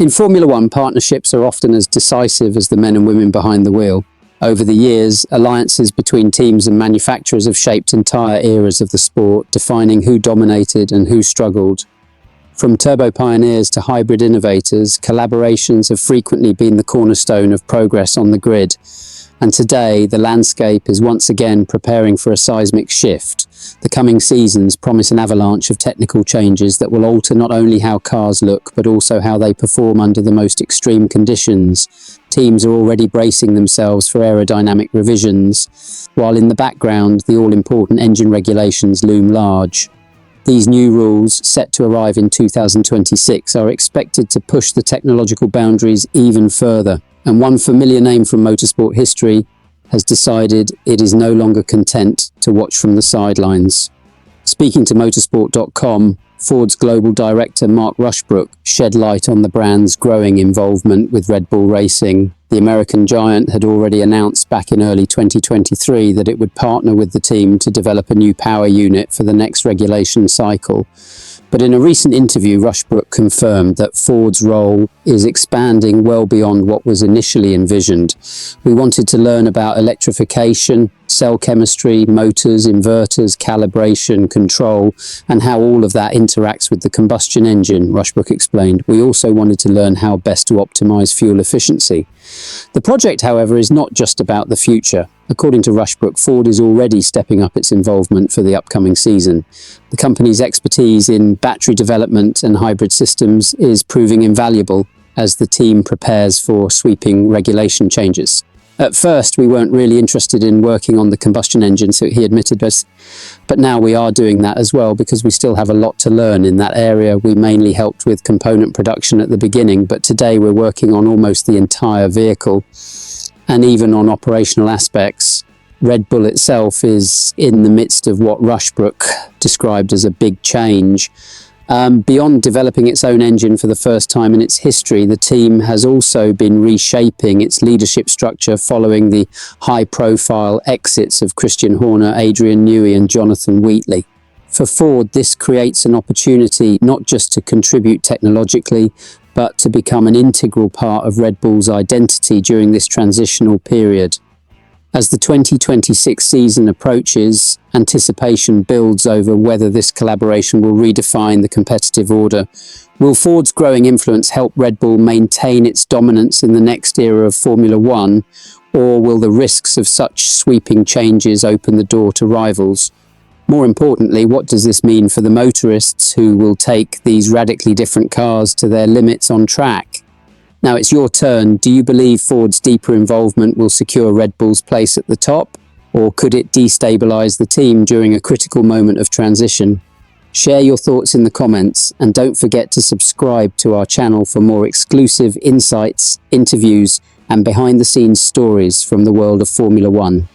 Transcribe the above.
In Formula One, partnerships are often as decisive as the men and women behind the wheel. Over the years, alliances between teams and manufacturers have shaped entire eras of the sport, defining who dominated and who struggled. From turbo pioneers to hybrid innovators, collaborations have frequently been the cornerstone of progress on the grid. And today, the landscape is once again preparing for a seismic shift. The coming seasons promise an avalanche of technical changes that will alter not only how cars look, but also how they perform under the most extreme conditions. Teams are already bracing themselves for aerodynamic revisions, while in the background, the all-important engine regulations loom large. These new rules, set to arrive in 2026, are expected to push the technological boundaries even further. And one familiar name from motorsport history has decided it is no longer content to watch from the sidelines. Speaking to motorsport.com, Ford's global director Mark Rushbrook shed light on the brand's growing involvement with Red Bull Racing. The American giant had already announced back in early 2023 that it would partner with the team to develop a new power unit for the next regulation cycle. But in a recent interview, Rushbrook confirmed that Ford's role is expanding well beyond what was initially envisioned. We wanted to learn about electrification, cell chemistry, motors, inverters, calibration, control, and how all of that interacts with the combustion engine, Rushbrook explained. We also wanted to learn how best to optimize fuel efficiency. The project, however, is not just about the future. According to Rushbrook, Ford is already stepping up its involvement for the upcoming season. The company's expertise in battery development and hybrid systems is proving invaluable as the team prepares for sweeping regulation changes. At first, we weren't really interested in working on the combustion engine, so he admitted us. But now we are doing that as well because we still have a lot to learn in that area. We mainly helped with component production at the beginning, but today we're working on almost the entire vehicle and even on operational aspects. Red Bull itself is in the midst of what Rushbrook described as a big change. Beyond developing its own engine for the first time in its history, the team has also been reshaping its leadership structure following the high-profile exits of Christian Horner, Adrian Newey and Jonathan Wheatley. For Ford, this creates an opportunity not just to contribute technologically, but to become an integral part of Red Bull's identity during this transitional period. As the 2026 season approaches, anticipation builds over whether this collaboration will redefine the competitive order. Will Ford's growing influence help Red Bull maintain its dominance in the next era of Formula One, or will the risks of such sweeping changes open the door to rivals? More importantly, what does this mean for the motorists who will take these radically different cars to their limits on track? Now it's your turn. Do you believe Ford's deeper involvement will secure Red Bull's place at the top, or could it destabilize the team during a critical moment of transition? Share your thoughts in the comments, and don't forget to subscribe to our channel for more exclusive insights, interviews, and behind-the-scenes stories from the world of Formula One.